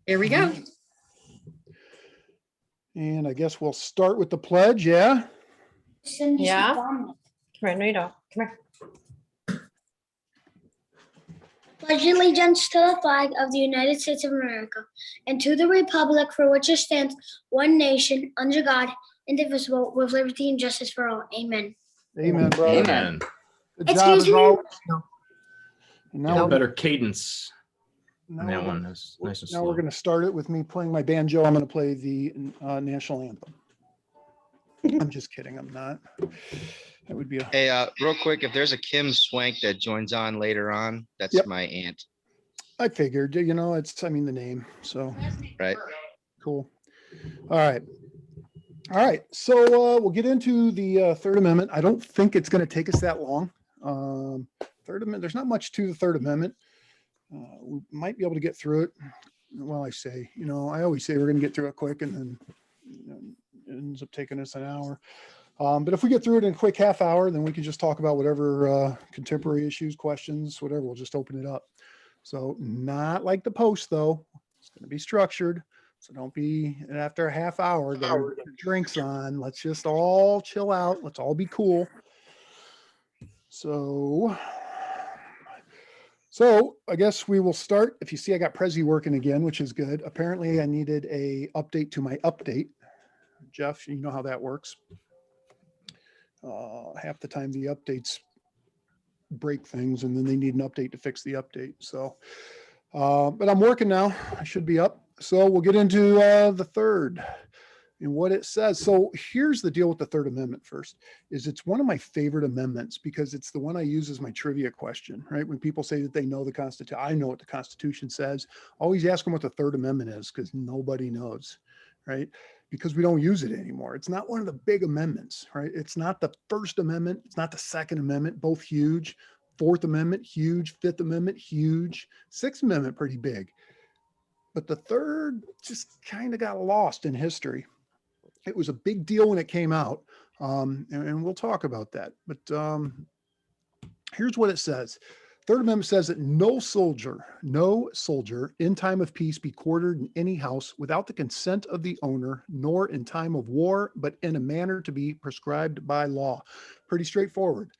Here we go. And I guess we'll start with the pledge, yeah? Yeah. Come here, no, you don't. Come here. Pledge allegiance to the flag of the United States of America and to the republic for which it stands, one nation, under God, indivisible, with liberty and justice for all. Amen. Amen, brother. Amen. Good job Excuse as me? always. And now, No we're, better cadence now, on we're that gonna, one. That's nice and now slow. we're going to start it with me playing my banjo. I'm going to play the national anthem. I'm just kidding. I'm not. That would be a. Hey, real quick, if there's a Kim Swank that joins on later on, that's Yep. my aunt, I figured, you know, I mean, the name. So right? cool. All right. All right. So we'll get into the Third Amendment. I don't think it's going to take us that long. Third Amendment, there's not much to the Third Amendment. We might be able to get through it. Well, I always say we're going to get through it quick, and then it ends up taking us an hour. But if we get through it in a quick half hour, then we can just talk about whatever contemporary issues, questions, whatever. We'll just open it up. So not like the post, though. It's going to be structured. So don't be after a half hour, get your drinks on. Let's just all chill out. Let's all be cool. So I guess we will start. If you see, I got Prezi working again, which is good. Apparently I needed a update to my update. Jeff, you know how that works. Half the time the updates break things and then they need an update to fix the update. So, but I'm working now. I should be up. So we'll get into the third and what it says. So here's the deal with the Third Amendment first, is it's one of my favorite amendments because it's the one I use as my trivia question, right? When people say that they know the Constitution, I know what the Constitution says. Always ask them what the Third Amendment is because nobody knows, right? Because we don't use it anymore. It's not one of the big amendments, right? It's not the First Amendment. It's not the Second Amendment, both huge. Fourth Amendment, huge. Fifth Amendment, huge. Sixth Amendment, pretty big. But the third just kind of got lost in history. It was a big deal when it came out, and we'll talk about that. But here's what it says. Third Amendment says that no soldier in time of peace be quartered in any house without the consent of the owner, nor in time of war, but in a manner to be prescribed by law. Pretty straightforward,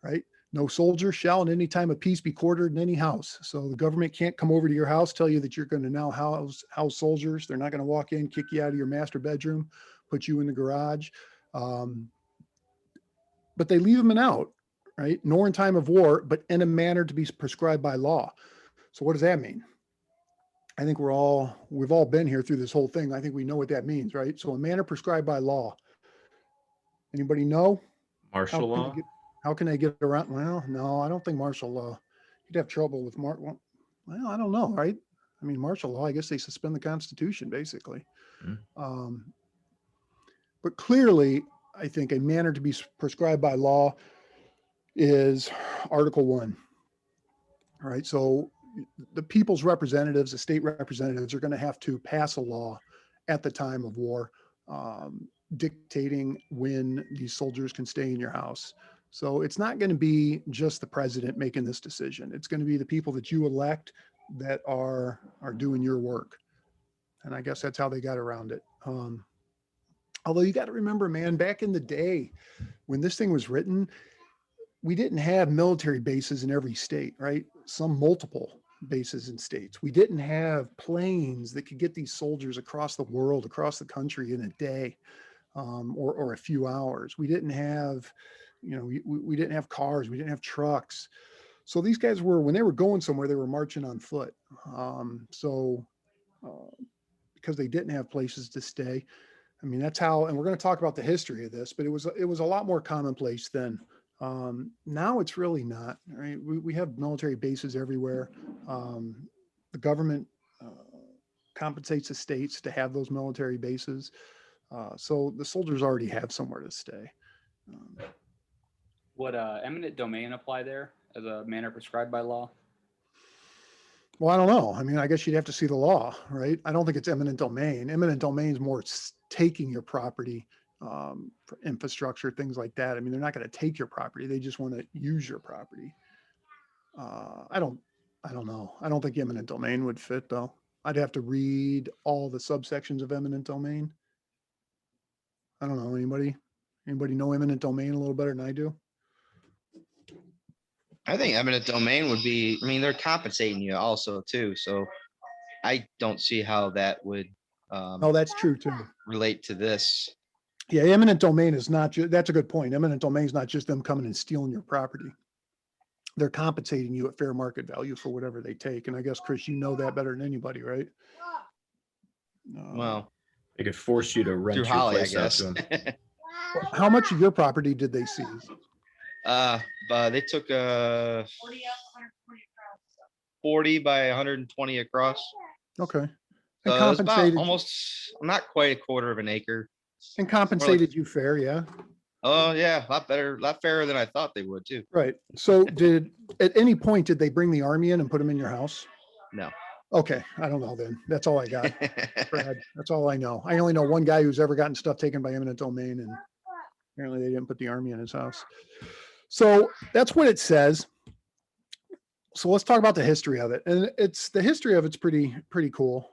right? No soldier shall in any time of peace be quartered in any house. So the government can't come over to your house, tell you that you're going to now house soldiers. They're not going to walk in, kick you out of your master bedroom, put you in the garage. But they leave them out, right? Nor in time of war, but in a manner to be prescribed by law. So what does that mean? I think we've all been here through this whole thing. I think we know what that means, right? So a manner prescribed by law. Anybody know? Martial law. How can they get around? Well, no, I don't think martial law. You'd have trouble with well, I don't know, right? I mean, martial law, I guess they suspend the Constitution, basically. But clearly, I think a manner to be prescribed by law is Article 1. All right, so the people's representatives, the state representatives, are going to have to pass a law at the time of war, dictating when these soldiers can stay in your house. So it's not going to be just the president making this decision. It's going to be the people that you elect that are doing your work. And I guess that's how they got around it. Although you got to remember, man, back in the day when this thing was written, we didn't have military bases in every state, right? Some multiple bases in states. We didn't have planes that could get these soldiers across the world, across the country in a day, or a few hours. We didn't have, we didn't have cars. We didn't have trucks. So these guys when they were going somewhere, they were marching on foot. Because they didn't have places to stay. I mean, that's how, and we're going to talk about the history of this, but it was a lot more commonplace then. Now it's really not, right? We have military bases everywhere. The government compensates the states to have those military bases. So the soldiers already have somewhere to stay. Would eminent domain apply there as a manner prescribed by law? Well, I don't know. I mean, I guess you'd have to see the law, right? I don't think it's eminent domain. Eminent domain is more taking your property for infrastructure, things like that. I mean, they're not going to take your property. They just want to use your property. I don't know. I don't think eminent domain would fit though. I'd have to read all the subsections of eminent domain. I don't know, anybody know eminent domain a little better than I do? I think eminent domain would be, I mean, they're compensating you also too, so I don't see how that would Oh, that's true too. relate to this. Yeah, eminent domain is not, that's a good point. Eminent domain is not just them coming and stealing your property. They're compensating you at fair market value for whatever they take. And I guess, Chris, you know that better than anybody, right? Well, They could force you to rent through your Holly, I place out guess. to them. How much of your property did they seize? But they took 40 by 120 across. Okay. And So it's about compensated, almost, not quite a quarter of an acre. and compensated you fair, yeah? Oh, yeah, a lot better, a lot fairer than I thought they would too. Right. So at any point, did they bring the army in and put them in your house? No. Okay, I don't know then. That's all I got. Brad, that's all I know. I only know one guy who's ever gotten stuff taken by eminent domain, and apparently they didn't put the army in his house. So that's what it says. So let's talk about the history of it. And the history of it's pretty cool.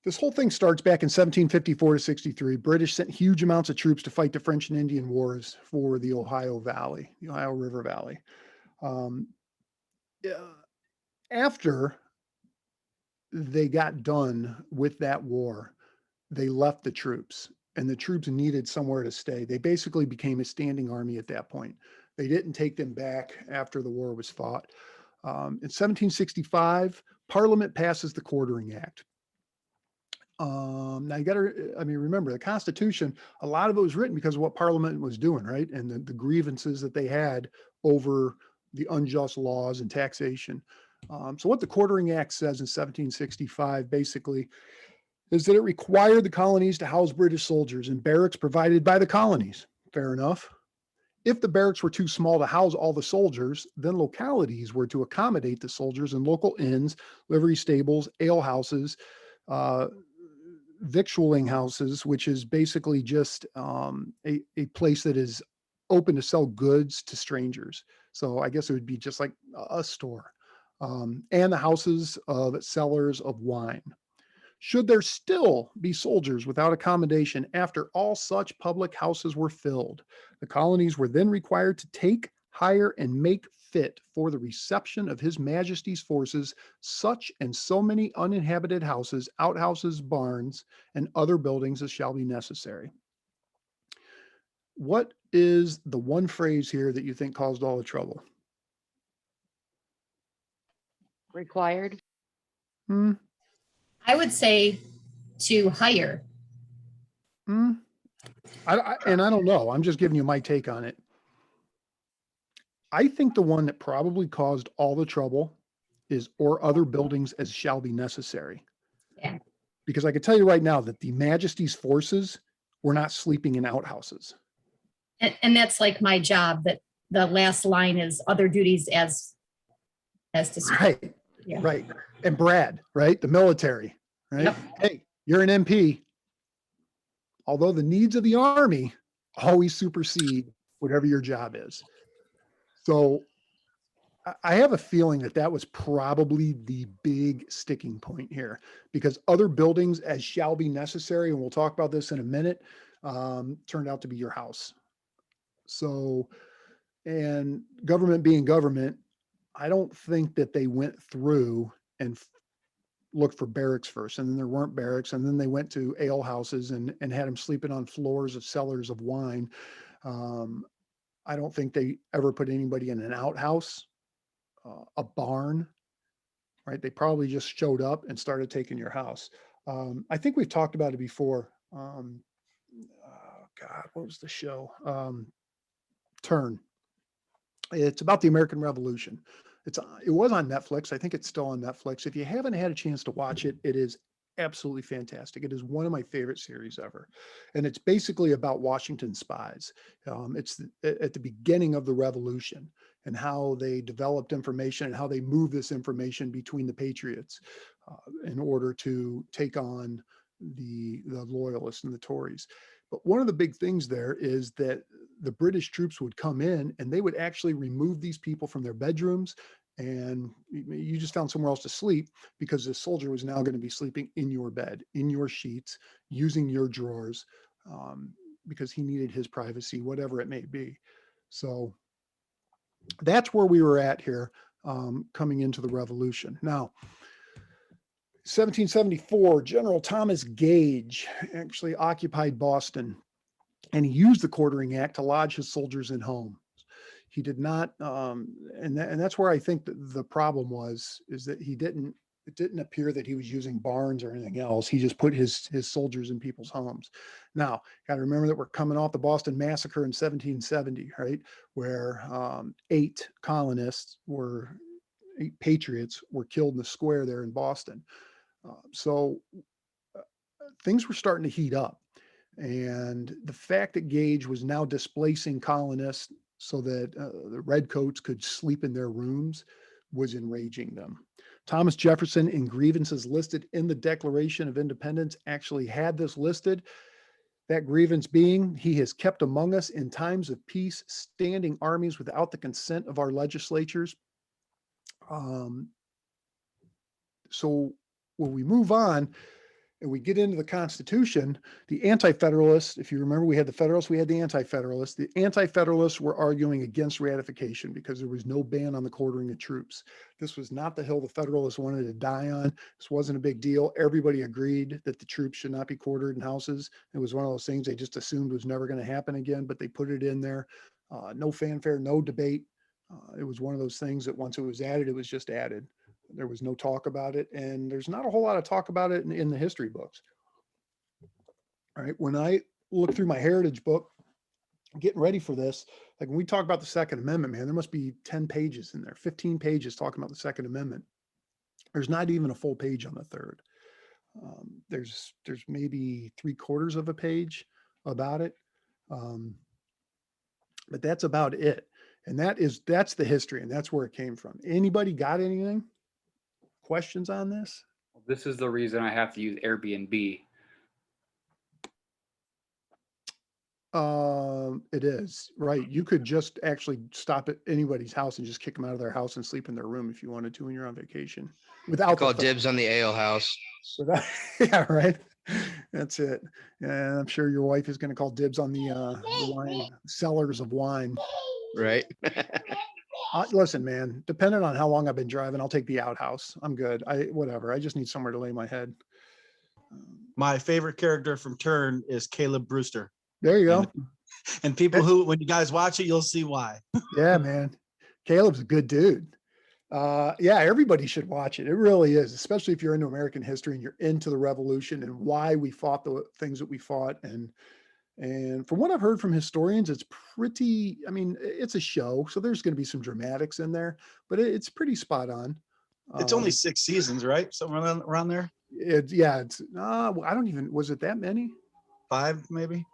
This whole thing starts back in 1754 to 63. British sent huge amounts of troops to fight the French and Indian Wars for the Ohio Valley, the Ohio River Valley. After they got done with that war, they left the troops, and the troops needed somewhere to stay. They basically became a standing army at that point. They didn't take them back after the war was fought. In 1765, Parliament passes the Quartering Act. Now you got to, remember the Constitution, a lot of it was written because of what Parliament was doing, right? And the grievances that they had over the unjust laws and taxation. So what the Quartering Act says in 1765 basically is that it required the colonies to house British soldiers in barracks provided by the colonies. Fair enough. If the barracks were too small to house all the soldiers, then localities were to accommodate the soldiers in local inns, livery stables, ale houses, victualling houses, which is basically just a place that is open to sell goods to strangers. So I guess it would be just like a store. And the houses of sellers of wine. Should there still be soldiers without accommodation after all such public houses were filled, the colonies were then required to take, hire, and make fit for the reception of His Majesty's forces such and so many uninhabited houses, outhouses, barns, and other buildings as shall be necessary. What is the one phrase here that you think caused all the trouble? Required. I would say to hire. And I don't know. I'm just giving you my take on it. I think the one that probably caused all the trouble is or other buildings as shall be necessary. Yeah. Because I can tell you right now that the Majesty's forces were not sleeping in outhouses. And that's like my job, that the last line is other duties as described. Right. Yeah. Right. And Brad, right? The military, right? Yep. Hey, you're an MP. Although the needs of the Army always supersede whatever your job is. So I have a feeling that that was probably the big sticking point here, because other buildings as shall be necessary, and we'll talk about this in a minute, turned out to be your house. So, and government being government, I don't think that they went through and looked for barracks first, and then there weren't barracks, and then they went to ale houses and had them sleeping on floors of cellars of wine. I don't think they ever put anybody in an outhouse, a barn, right? They probably just showed up and started taking your house. I think we've talked about it before. God, what was the show? Turn. It's about the American Revolution. It was on Netflix. I think it's still on Netflix. If you haven't had a chance to watch it, it is absolutely fantastic. It is one of my favorite series ever. And it's basically about Washington spies. It's at the beginning of the revolution and how they developed information and how they moved this information between the patriots in order to take on the loyalists and the Tories. But one of the big things there is that the British troops would come in and they would actually remove these people from their bedrooms and you just found somewhere else to sleep because the soldier was now going to be sleeping in your bed, in your sheets, using your drawers, because he needed his privacy, whatever it may be. So that's where we were at here, coming into the Revolution. Now, 1774, General Thomas Gage actually occupied Boston, and he used the Quartering Act to lodge his soldiers in homes. He did not, and that's where I think the problem was, is that it didn't appear that he was using barns or anything else. He just put his soldiers in people's homes. Now, got to remember that we're coming off the Boston Massacre in 1770, right? Where 8 patriots were killed in the square there in Boston. So things were starting to heat up. And the fact that Gage was now displacing colonists so that the redcoats could sleep in their rooms was enraging them. Thomas Jefferson, in grievances listed in the Declaration of Independence, actually had this listed. That grievance being, he has kept among us in times of peace standing armies without the consent of our legislatures. So when we move on and we get into the Constitution, the Anti-Federalists, if you remember, we had the Federalists, we had the Anti-Federalists. The Anti-Federalists were arguing against ratification because there was no ban on the quartering of troops. This was not the hill the Federalists wanted to die on. This wasn't a big deal. Everybody agreed that the troops should not be quartered in houses. It was one of those things they just assumed was never going to happen again, but they put it in there. No fanfare, no debate. It was one of those things that once it was added, it was just added. There was no talk about it, and there's not a whole lot of talk about it in the history books. All right, when I look through my heritage book, getting ready for this, like when we talk about the Second Amendment, man, there must be 10 pages in there, 15 pages talking about the Second Amendment. There's not even a full page on the third. There's maybe 3/4 of a page about it. But that's about it. And that's the history, and that's where it came from. Anybody got anything? Questions on this? This is the reason I have to use Airbnb. It is, right. You could just actually stop at anybody's house and just kick them out of their house and sleep in their room if you wanted to when you're on vacation. Without Call the- dibs on the ale house. without, yeah, right. That's it. And I'm sure your wife is going to call dibs on the wine sellers of wine. Right? Listen, man, depending on how long I've been driving, I'll take the outhouse. I'm good. Whatever. I just need somewhere to lay my head. My favorite character from Turn is Caleb Brewster. There you go. And people who, when you guys watch it, you'll see why. Yeah, man. Caleb's a good dude. Yeah, everybody should watch it. It really is, especially if you're into American history and you're into the Revolution and why we fought the things that we fought. And from what I've heard from historians, it's pretty, I mean, it's a show, so there's going to be some dramatics in there, but it's pretty spot on. It's only 6 seasons, right? Somewhere around there. I don't even, was it that many? 5, maybe.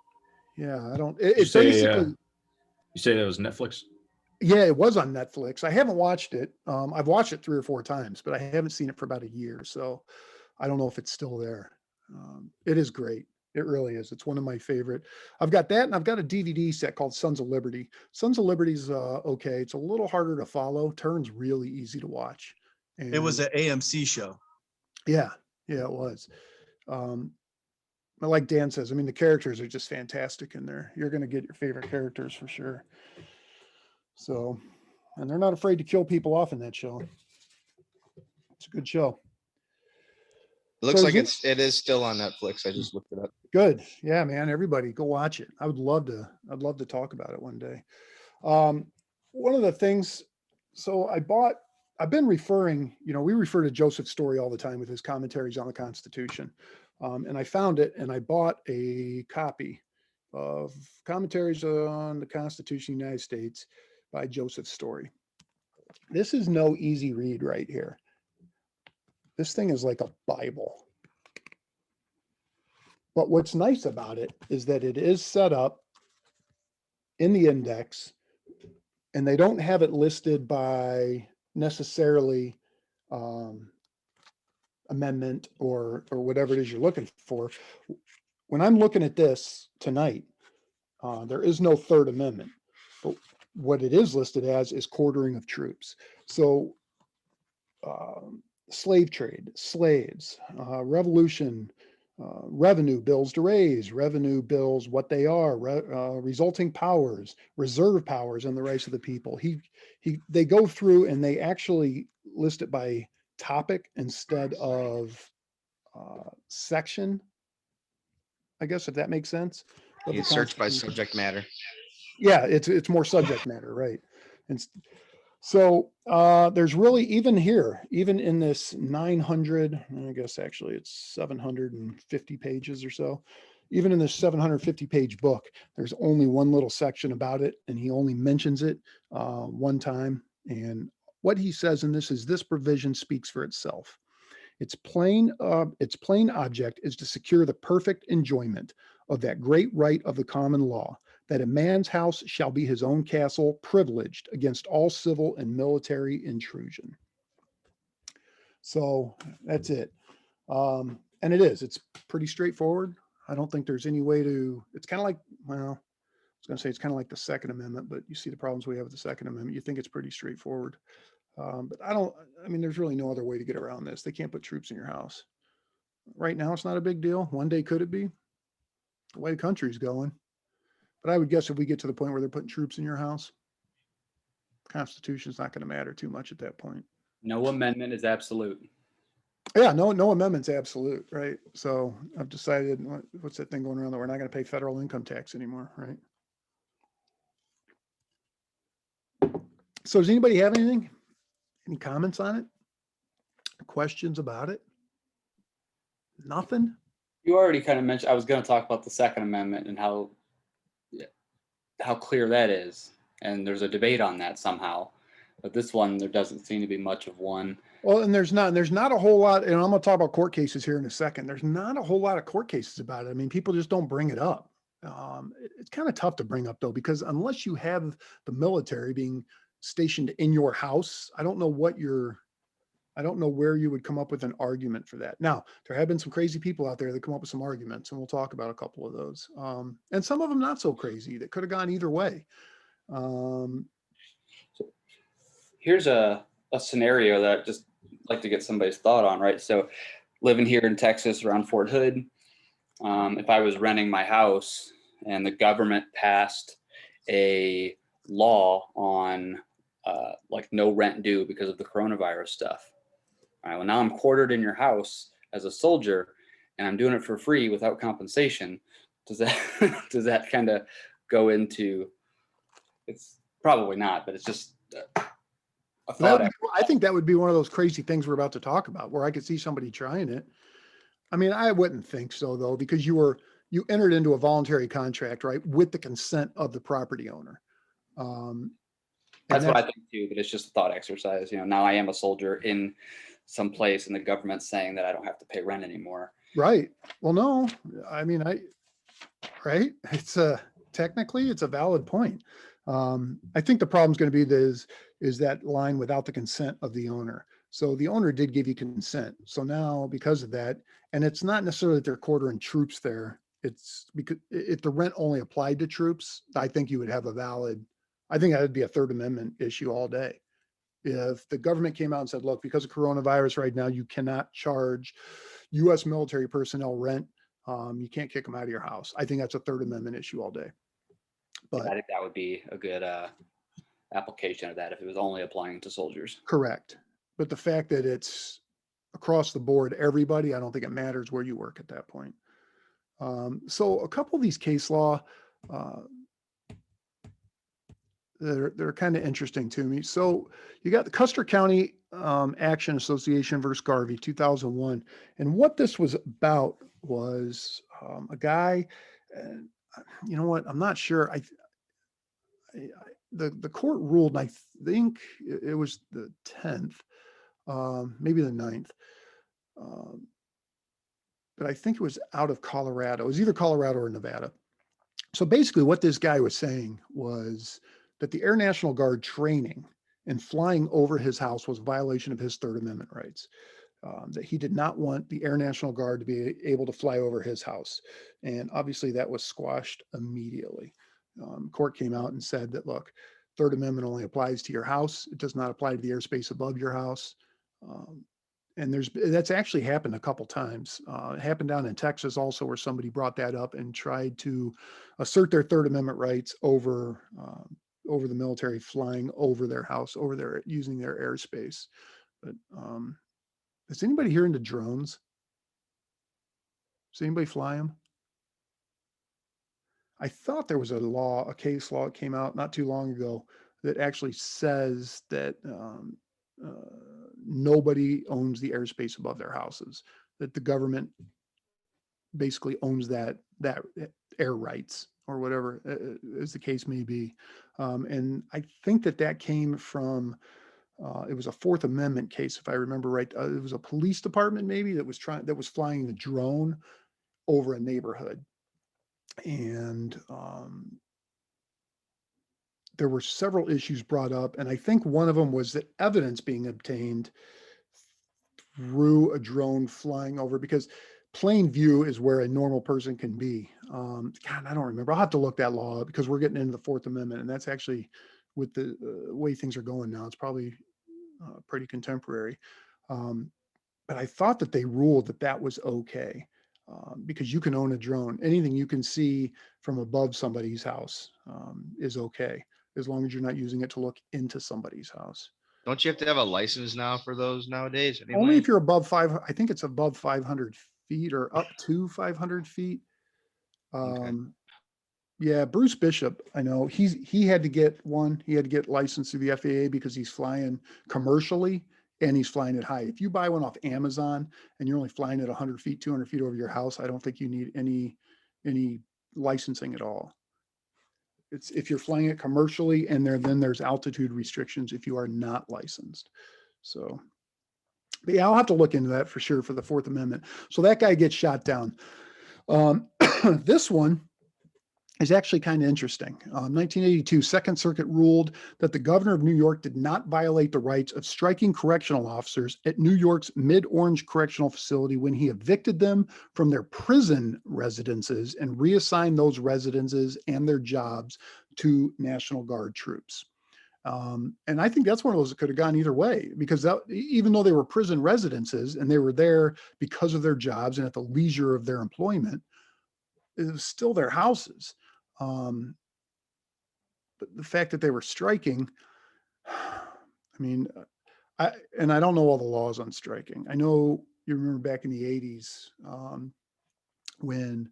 Yeah, I don't, You it's say, basically, you say that was Netflix? yeah, it was on Netflix. I haven't watched it. I've watched it 3 or 4 times, but I haven't seen it for about a year. So I don't know if it's still there. It is great. It really is. It's one of my favorite. I've got that, and I've got a DVD set called Sons of Liberty. Sons of Liberty's okay. It's a little harder to follow. Turn's really easy to watch. And It was an AMC show. yeah, it was. But like Dan says, I mean, the characters are just fantastic in there. You're going to get your favorite characters for sure. So, and they're not afraid to kill people off in that show. It's a good show. It looks So like is it is still on Netflix. I just looked it up. Good. Yeah, man. Everybody go watch it. I'd love to talk about it one day. One of the things, so I've been referring, we refer to Joseph Story all the time with his commentaries on the Constitution. And I found it and I bought a copy of Commentaries on the Constitution of the United States by Joseph Story. This is no easy read right here. This thing is like a Bible. But what's nice about it is that it is set up in the index, and they don't have it listed by necessarily amendment or whatever it is you're looking for. When I'm looking at this tonight, there is no Third Amendment, but what it is listed as is quartering of troops. So slave trade, slaves, revolution, revenue bills to raise, revenue bills, what they are, resulting powers, reserve powers, and the rights of the people. They go through and they actually list it by topic instead of section. I guess if that makes sense. of You the search by Constitution. subject matter. Yeah, it's more subject matter, right? And so there's really, even here, even in this 900, I guess actually it's 750 pages or so, even in this 750 page book, there's only one little section about it, and he only mentions it one time. And what he says in this is, this provision speaks for itself. Its plain object is to secure the perfect enjoyment of that great right of the common law, that a man's house shall be his own castle, privileged against all civil and military intrusion. So that's it. And it's pretty straightforward. I don't think there's any way to, it's kind of like, well, I was going to say it's kind of like the Second Amendment, but you see the problems we have with the Second Amendment. You think it's pretty straightforward. But I mean, there's really no other way to get around this. They can't put troops in your house. Right now, it's not a big deal. One day, could it be? The way the country's going. But I would guess if we get to the point where they're putting troops in your house, Constitution's not going to matter too much at that point. No amendment is absolute. Yeah, no amendment's absolute, right? So I've decided, what's that thing going around that we're not going to pay federal income tax anymore, right? So does anybody have anything? Any comments on it? Questions about it? Nothing? You already kind of mentioned, I was going to talk about the Second Amendment and how clear that is. And there's a debate on that somehow. But this one, there doesn't seem to be much of one. Well, and there's not a whole lot, and I'm going to talk about court cases here in a second. There's not a whole lot of court cases about it. I mean, people just don't bring it up. It's kind of tough to bring up, though, because unless you have the military being stationed in your house, I don't know where you would come up with an argument for that. Now, there have been some crazy people out there that come up with some arguments, and we'll talk about a couple of those. And some of them not so crazy, that could have gone either way. Here's a scenario that I'd just like to get somebody's thought on, right? So living here in Texas around Fort Hood, if I was renting my house and the government passed a law on like no rent due because of the coronavirus stuff. All right, well, now I'm quartered in your house as a soldier and I'm doing it for free without compensation. Does that kind of go into, it's probably not, but it's just a thought. I think that would be one of those crazy things we're about to talk about, where I could see somebody trying it. I mean, I wouldn't think so, though, because you entered into a voluntary contract, right, with the consent of the property owner. That's what I think too, but it's just a thought exercise. Now I am a soldier in some place and the government's saying that I don't have to pay rent anymore. Right. Well, no, I mean, right. It's technically it's a valid point. I think the problem's going to be is that line without the consent of the owner. So the owner did give you consent. So now because of that, and it's not necessarily that they're quartering troops there. It's because if the rent only applied to troops, I think you would have I think that would be a Third Amendment issue all day. If the government came out and said, look, because of coronavirus right now, you cannot charge U.S. military personnel rent. You can't kick them out of your house. I think that's a Third Amendment issue all day. But I think that would be a good application of that if it was only applying to soldiers. Correct. But the fact that it's across the board, everybody, I don't think it matters where you work at that point. So a couple of these case law, they're kind of interesting to me. So you got the Custer County Action Association versus Garvey, 2001. And what this was about was a guy, you know what, I'm not sure. The court ruled, and I think it was the 10th, maybe the 9th. But I think it was out of Colorado. It was either Colorado or Nevada. So basically what this guy was saying was that the Air National Guard training and flying over his house was a violation of his Third Amendment rights. That he did not want the Air National Guard to be able to fly over his house. And obviously that was squashed immediately. Court came out and said that, look, Third Amendment only applies to your house. It does not apply to the airspace above your house. And that's actually happened a couple times. It happened down in Texas also, where somebody brought that up and tried to assert their Third Amendment rights over the military flying over their house, using their airspace. But is anybody here into drones? Does anybody fly them? I thought there was a case law that came out not too long ago that actually says that nobody owns the airspace above their houses, that the government basically owns that air rights or whatever as the case may be. And I think that came from, it was a Fourth Amendment case, if I remember right. It was a police department maybe that was flying the drone over a neighborhood. And there were several issues brought up, and I think one of them was that evidence being obtained through a drone flying over, because plain view is where a normal person can be. God, I don't remember. I'll have to look that law up, because we're getting into the Fourth Amendment, and that's actually, with the way things are going now, it's probably pretty contemporary. But I thought that they ruled that was okay. Because you can own a drone. Anything you can see from above somebody's house is okay, as long as you're not using it to look into somebody's house. Don't you have to have a license now for those nowadays? Only Anyway? if you're above I think it's above 500 feet or up to 500 feet. Okay. Yeah, Bruce Bishop, I know he had to get licensed through the FAA because he's flying commercially. And he's flying it high. If you buy one off Amazon and you're only flying it 100 feet, 200 feet over your house, I don't think you need any licensing at all. It's if you're flying it commercially, and then there's altitude restrictions if you are not licensed. So, but yeah, I'll have to look into that for sure for the Fourth Amendment. So that guy gets shot down. This one is actually kind of interesting. 1982, Second Circuit ruled that the governor of New York did not violate the rights of striking correctional officers at New York's Mid-Orange Correctional Facility when he evicted them from their prison residences and reassigned those residences and their jobs to National Guard troops. And I think that's one of those that could have gone either way, because even though they were prison residences and they were there because of their jobs and at the leisure of their employment, it was still their houses. But the fact that they were striking, I mean, I don't know all the laws on striking. I know you remember back in the 80s when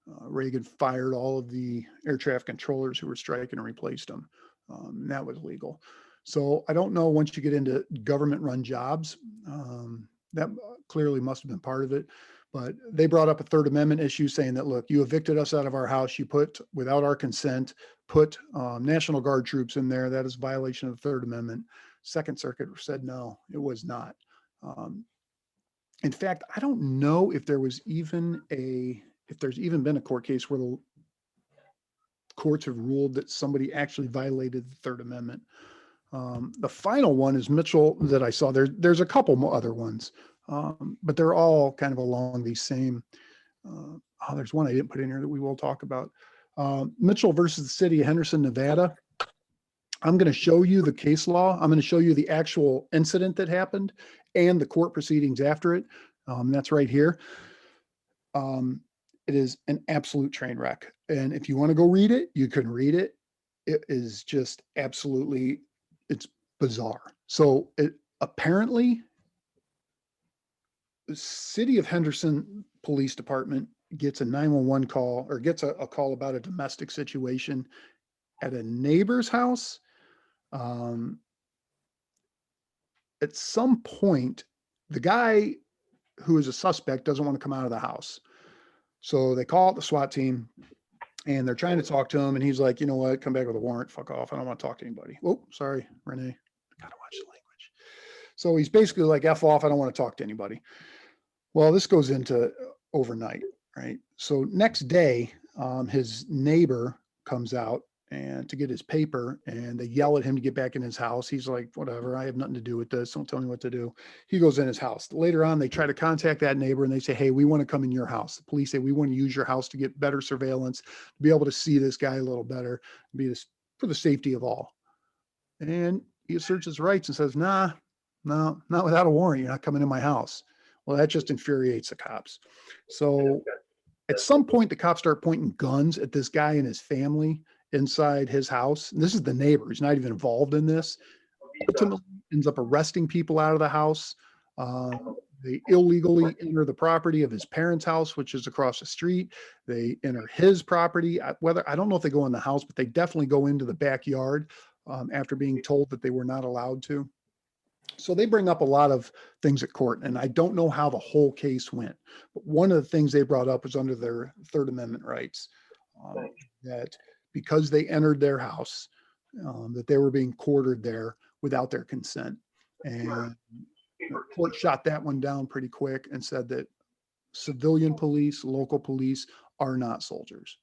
Reagan fired all of the air traffic controllers who were striking and replaced them. And that was legal. So I don't know, once you get into government run jobs, that clearly must have been part of it. But they brought up a Third Amendment issue saying that, look, you evicted us out of our house. You without our consent, put National Guard troops in there. That is a violation of the Third Amendment. Second Circuit said, no, it was not. In fact, I don't know if there's even been a court case where the courts have ruled that somebody actually violated the Third Amendment. The final one is Mitchell that I saw. There's a couple other ones. But they're all kind of along these same, there's one I didn't put in here that we will talk about. Mitchell versus the city of Henderson, Nevada. I'm going to show you the case law. I'm going to show you the actual incident that happened and the court proceedings after it. That's right here. It is an absolute train wreck. And if you want to go read it, you can read it. It is just absolutely, it's bizarre. So apparently, the city of Henderson Police Department gets a 911 call, or gets a call about a domestic situation at a neighbor's house. At some point, the guy who is a suspect doesn't want to come out of the house. So they call out the SWAT team and they're trying to talk to him. And he's like, you know what, come back with a warrant, fuck off. I don't want to talk to anybody. Oh, sorry, Renee. I gotta watch the language. So he's basically like, F off, I don't want to talk to anybody. Well, this goes into overnight, right? So next day, his neighbor comes out and to get his paper, and they yell at him to get back in his house. He's like, whatever, I have nothing to do with this. Don't tell me what to do. He goes in his house. Later on, they try to contact that neighbor and they say, hey, we want to come in your house. The police say, we want to use your house to get better surveillance, to be able to see this guy a little better, for the safety of all. And he asserts his rights and says, nah, no, not without a warrant. You're not coming in my house. Well, that just infuriates the cops. So at some point, the cops start pointing guns at this guy and his family inside his house. And this is the neighbor. He's not even involved in this. Ultimately ends up arresting people out of the house. They illegally enter the property of his parents' house, which is across the street. They enter his property. Whether I don't know if they go in the house, but they definitely go into the backyard after being told that they were not allowed to. So they bring up a lot of things at court, and I don't know how the whole case went. But one of the things they brought up was under their Third Amendment rights, that because they entered their house, that they were being quartered there without their consent. And the court shot that one down pretty quick and said that civilian police, local police are not soldiers.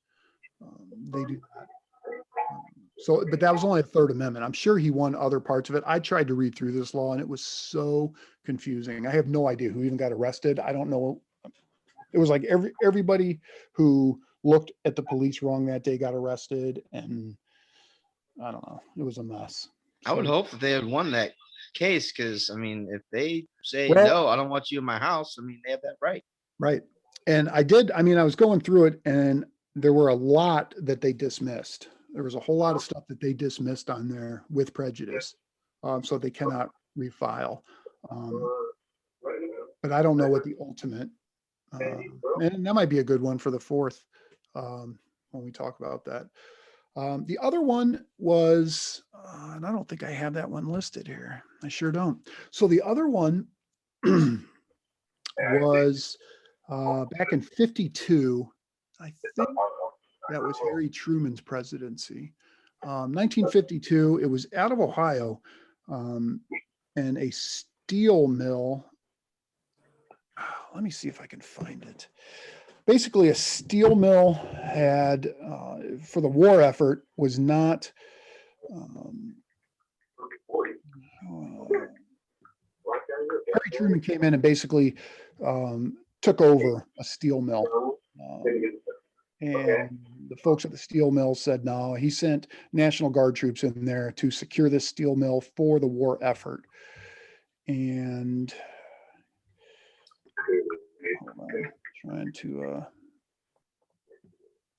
They do not. So, but that was only a Third Amendment. I'm sure he won other parts of it. I tried to read through this law and it was so confusing. I have no idea who even got arrested. I don't know. It was like everybody who looked at the police wrong that day got arrested, and I don't know. It was a mess. I would So- hope that they had won that case, because I mean, if they say, Well- no, I don't want you in my house, I mean, they have that right. Right. And I was going through it and there were a lot that they dismissed. There was a whole lot of stuff that they dismissed on there with prejudice. So they cannot refile. But I don't know what the ultimate, and that might be a good one for the fourth, when we talk about that. The other one was, and I don't think I have that one listed here. I sure don't. So the other one was back in 52. I think that was Harry Truman's presidency. 1952, it was out of Ohio, and a steel mill. Let me see if I can find it. Basically, a steel mill had, for the war effort, was not, Harry Truman came in and basically took over a steel mill. And the folks at the steel mill said, no, he sent National Guard troops in there to secure this steel mill for the war effort. And hold on, trying to,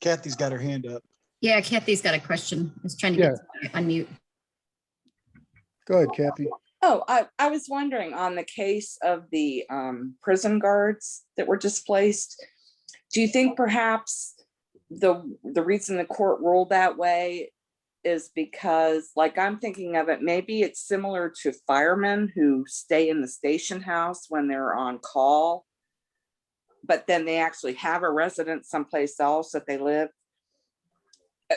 Kathy's got her hand up. Yeah, Kathy's got a question. I was trying to Yeah. get somebody to unmute. go ahead, Kathy. Oh, I was wondering on the case of the prison guards that were displaced. Do you think perhaps the reason the court ruled that way is because, like, I'm thinking of it, maybe it's similar to firemen who stay in the station house when they're on call, but then they actually have a residence someplace else that they live.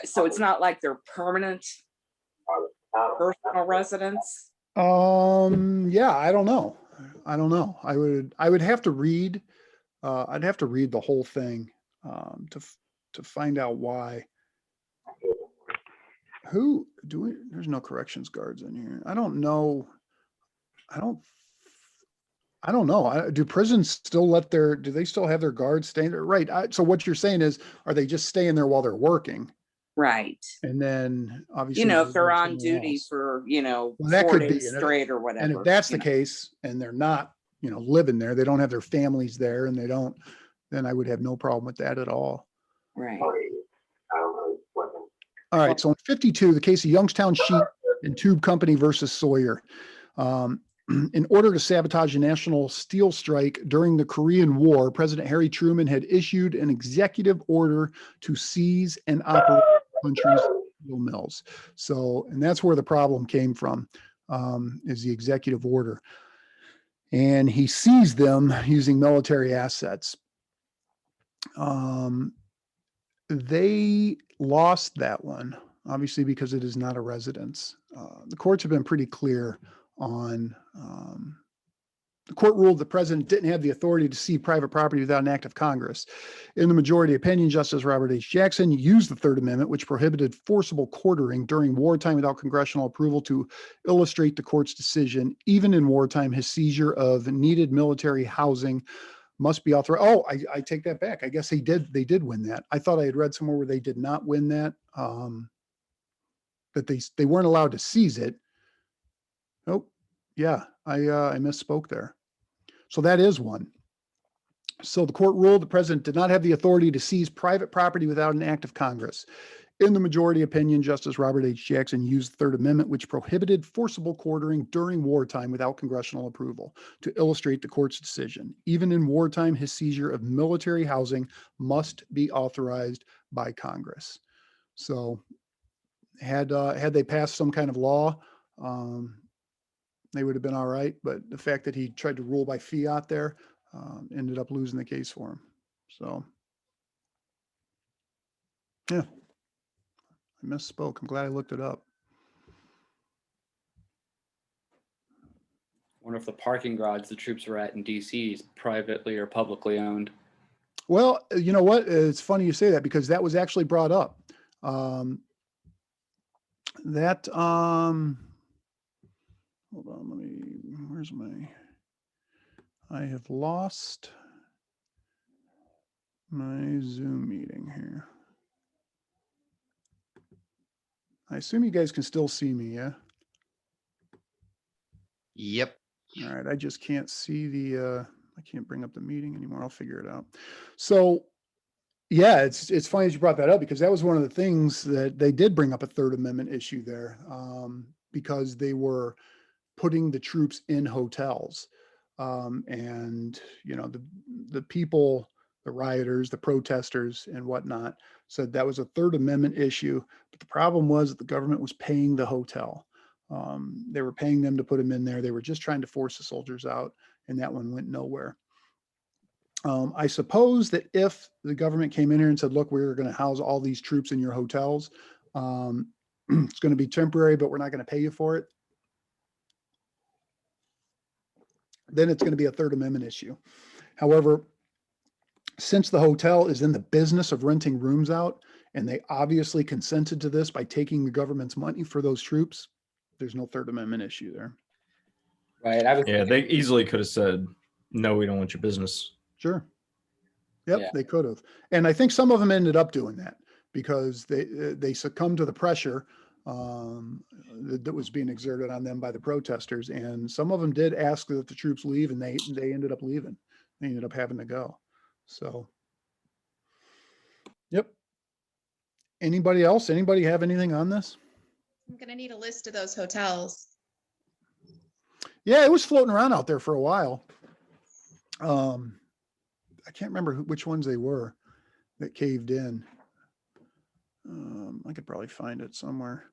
So it's not like they're permanent personal residence. Yeah, I don't know. I would have to read, I'd have to read the whole thing, to find out why. There's no corrections guards in here. I don't know. I don't know. Do prisons still do they still have their guards staying there? Right. So what you're saying is, are they just staying there while they're working? Right. And then obviously. If they're go on somewhere duty else. for, Well, that 4 could be, days and if- straight or whatever. And if that's you the know. case and they're not, living there, they don't have their families there and then I would have no problem with that at all. Right. All right. So in 52, the case of Youngstown Sheet and Tube Company versus Sawyer. In order to sabotage a national steel strike during the Korean War, President Harry Truman had issued an executive order to seize and operate the country's steel mills. So, and that's where the problem came from, is the executive order. And he seized them using military assets. They lost that one, obviously, because it is not a residence. The courts have been pretty clear on, the court ruled the president didn't have the authority to seize private property without an act of Congress. In the majority opinion, Justice Robert H. Jackson used the Third Amendment, which prohibited forcible quartering during wartime without congressional approval, to illustrate the court's decision. Even in wartime, his seizure of needed military housing must be authorized. Oh, I take that back. I guess they did win that. I thought I had read somewhere where they did not win that, that they weren't allowed to seize it. Oh, yeah. I misspoke there. So that is one. So the court ruled the president did not have the authority to seize private property without an act of Congress. In the majority opinion, Justice Robert H. Jackson used the Third Amendment, which prohibited forcible quartering during wartime without congressional approval, to illustrate the court's decision. Even in wartime, his seizure of military housing must be authorized by Congress. So had they passed some kind of law, they would have been all right. But the fact that he tried to rule by fiat there ended up losing the case for him. So, yeah. I misspoke. I'm glad I looked it up. Wonder if the parking garage the troops are at in DC is privately or publicly owned. Well, you know what? It's funny you say that because that was actually brought up. Hold on, where's I have lost my Zoom meeting here. I assume you guys can still see me, yeah? Yep. All right, I just can't see I can't bring up the meeting anymore. I'll figure it out. So yeah, it's funny that you brought that up because that was one of the things that they did bring up a Third Amendment issue there because they were putting the troops in hotels. And, you know, the people, the rioters, the protesters and whatnot said that was a Third Amendment issue. But the problem was that the government was paying the hotel. They were paying them to put them in there. They were just trying to force the soldiers out, and that one went nowhere. I suppose that if the government came in here and said, look, we're going to house all these troops in your hotels, it's going to be temporary, but we're not going to pay you for it, then it's going to be a Third Amendment issue. However, since the hotel is in the business of renting rooms out, and they obviously consented to this by taking the government's money for those troops, there's no Third Amendment issue there. Right. Yeah, they easily could have said, no, we don't want your business. Sure. Yep, Yeah. they could have. And I think some of them ended up doing that because they succumbed to the pressure that was being exerted on them by the protesters. And some of them did ask that the troops leave, and they ended up leaving. They ended up having to go. So, yep. Anybody else? Anybody have anything on this? I'm gonna need a list of those hotels. Yeah, it was floating around out there for a while. I can't remember which ones they were that caved in. I could probably find it somewhere.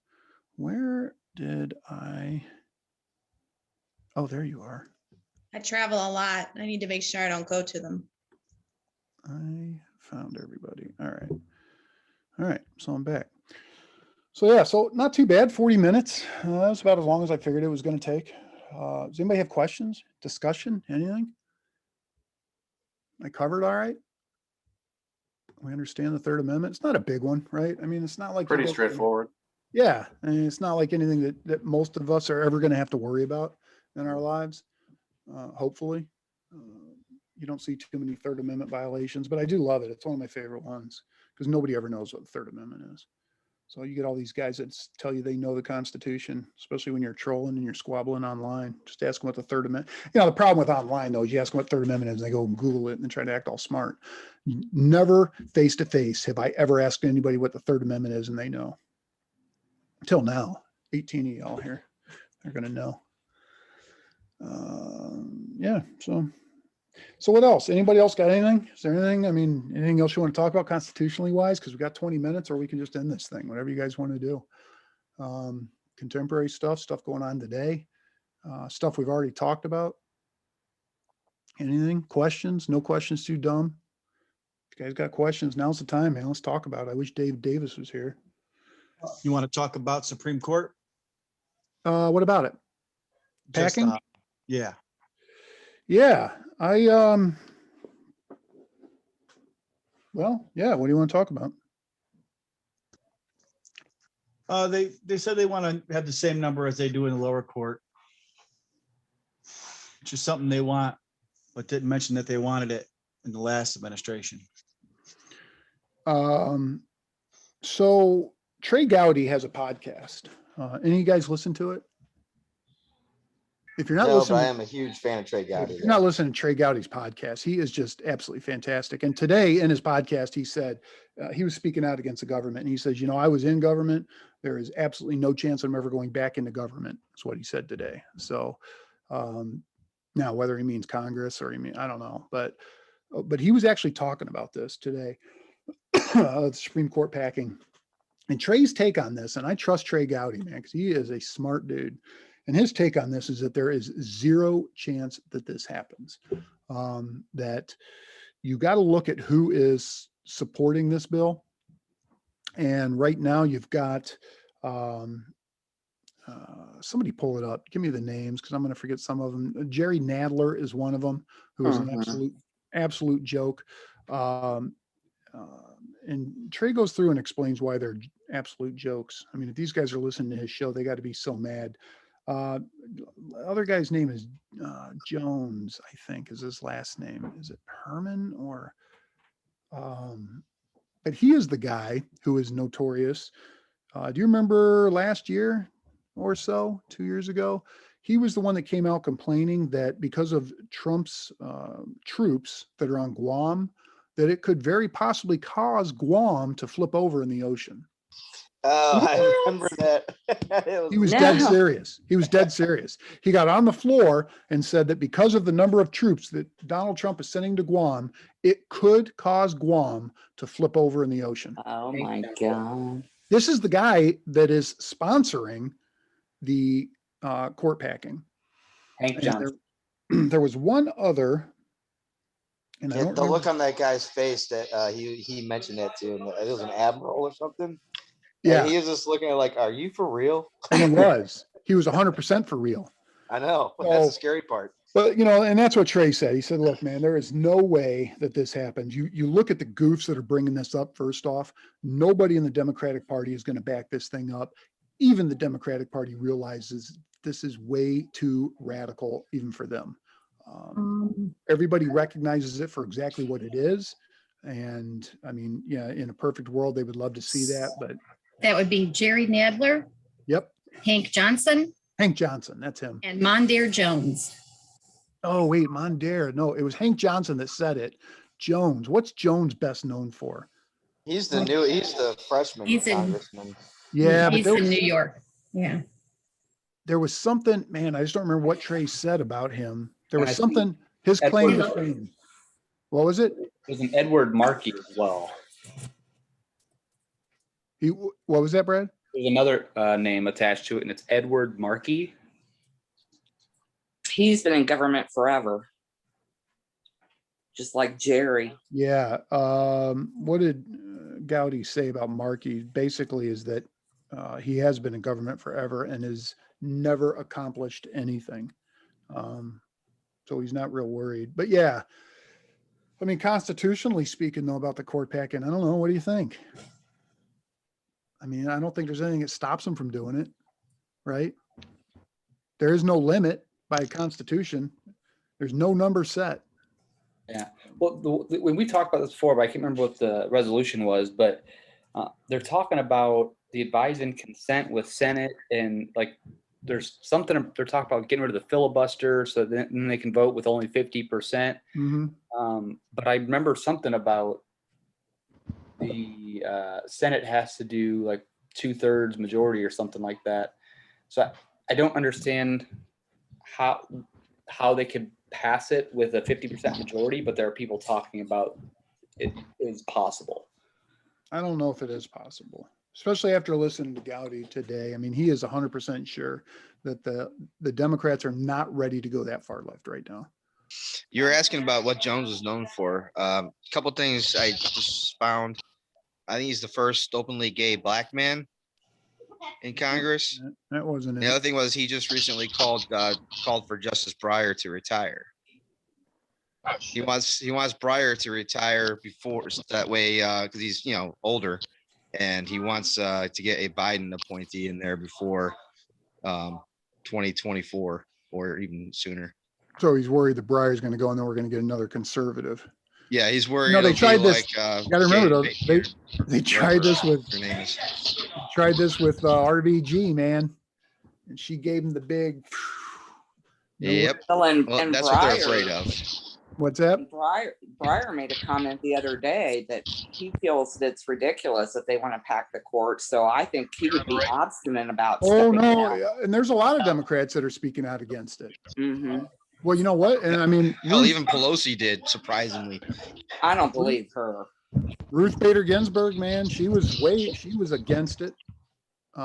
Where did I? Oh, there you are. I travel a lot. I need to make sure I don't go to them. I found everybody. All right. All right. So I'm back. So yeah, so not too bad. 40 minutes. That was about as long as I figured it was going to take. Does anybody have questions, discussion, anything? I covered all right. We understand the Third Amendment. It's not a big one, right? I mean, it's not like Pretty straightforward. Yeah, and it's not like anything that most of us are ever going to have to worry about in our lives. Hopefully, you don't see too many Third Amendment violations, but I do love it. It's one of my favorite ones because nobody ever knows what the Third Amendment is. So you get all these guys that tell you they know the Constitution, especially when you're trolling and you're squabbling online. Just ask them what the Third Amendment. You know, the problem with online though is you ask them what Third Amendment is, and they go and Google it and try to act all smart. Never face to face have I ever asked anybody what the Third Amendment is, and they know. Until now, 18 of y'all here, they're going to know. Yeah. So what else? Anybody else got anything? Is there anything? I mean, anything else you want to talk about constitutionally wise? Because we've got 20 minutes, or we can just end this thing, whatever you guys want to do. Contemporary stuff going on today, stuff we've already talked about. Anything? Questions? No questions too dumb. If you guys got questions, now's the time, man. Let's talk about it. I wish Dave Davis was here. You want to talk about Supreme Court? What about it? Just, Packing? Yeah. Yeah, well, yeah, what do you want to talk about? They said they want to have the same number as they do in the lower court, which is something they want, but didn't mention that they wanted it in the last administration. So Trey Gowdy has a podcast. Any of you guys listen to it? if you're not No, but I listening, am a huge fan of Trey if Gowdy. you're not listening to Trey Gowdy's podcast, he is just absolutely fantastic. And today in his podcast, he said, he was speaking out against the government. And he says, I was in government. There is absolutely no chance I'm ever going back into government. That's what he said today. So now whether he means Congress or I don't know, but he was actually talking about this today, the Supreme Court packing. And Trey's take on this, and I trust Trey Gowdy, man, because he is a smart dude. And his take on this is that there is zero chance that this happens. That you got to look at who is supporting this bill. And right now you've got somebody pull it up. Give me the names because I'm going to forget some of them. Jerry Nadler is one of them, who is an absolute joke. And Trey goes through and explains why they're absolute jokes. I mean, if these guys are listening to his show, they got to be so mad. Other guy's name is Jones, I think is his last name. Is it Herman or but he is the guy who is notorious. Do you remember last year or so, 2 years ago? He was the one that came out complaining that because of Trump's troops that are on Guam, that it could very possibly cause Guam to flip over in the ocean. Oh, I remember that. He was dead serious. He was dead serious. He got on the floor and said that because of the number of troops that Donald Trump is sending to Guam, it could cause Guam to flip over in the ocean. Oh my God. This is the guy that is sponsoring the court packing. Hank And Johnson. there was one other, and I Yeah, don't the remember. look on that guy's face that he mentioned that too, and it was an admiral or something. Yeah, And he was just looking at like, "Are you for real?" and it was. He was 100% for real. I know. That's Oh. the scary part. But, and that's what Trey said. He said, look, man, there is no way that this happens. You look at the goofs that are bringing this up. First off, nobody in the Democratic Party is going to back this thing up. Even the Democratic Party realizes this is way too radical, even for them. Everybody recognizes it for exactly what it is. And I mean, yeah, in a perfect world, they would love to see that, but That would be Jerry Nadler, yep. Hank Johnson, Hank Johnson, that's him. and Mondaire Jones. Oh, wait, Mondaire. No, it was Hank Johnson that said it. Jones. What's Jones best known for? He's the freshman He's in- congressman. Yeah, but He's in New York. Yeah. there was something, man, I just don't remember what Trey said about him. There And was I think something, his Edward- claim to fame. What was it? There's an Edward Markey as well. What was that, Brad? There's another name attached to it, and it's Edward Markey. He's been in government forever. Just like Jerry. Yeah. What did Gowdy say about Markey? Basically is that he has been in government forever and has never accomplished anything. So he's not real worried. But yeah, I mean, constitutionally speaking, though, about the court packing, I don't know. What do you think? I mean, I don't think there's anything that stops them from doing it, right? There is no limit by Constitution. There's no number set. Yeah. Well, when we talked about this before, but I can't remember what the resolution was, but they're talking about the advise and consent with Senate, and like there's something they're talking about getting rid of the filibuster so then they can vote with only 50%. But I remember something about the Senate has to do like 2/3 majority or something like that. So I don't understand how they could pass it with a 50% majority, but there are people talking about it is possible. I don't know if it is possible, especially after listening to Gowdy today. I mean, he is 100% sure that the Democrats are not ready to go that far left right now. You were asking about what Jones is known for. A couple things I just found. I think he's the first openly gay black man in Congress. That wasn't The it. other thing was he just recently called for Justice Breyer to retire. He wants Breyer to retire before, so that way, because he's older, and he wants to get a Biden appointee in there before 2024 or even sooner. So he's worried that Breyer's going to go and then we're going to get another conservative. Yeah, he's worried. No, they it'll tried be this. Like, You got to remember though, Shady they tried this with her name is. RBG, man, and she gave him the big. Yep. Well, and Well, and that's what they're afraid Breyer, of. What's that? Breyer made a comment the other day that he feels that it's ridiculous that they want to pack the court. So I think he would be obstinate about Oh, stepping no. down. yeah, And there's a lot of Democrats that are speaking out against it. Mhm. Well, you know what? And I mean, Hell, even Pelosi did, surprisingly. I don't believe her. Ruth Bader Ginsburg, man, she was against it. They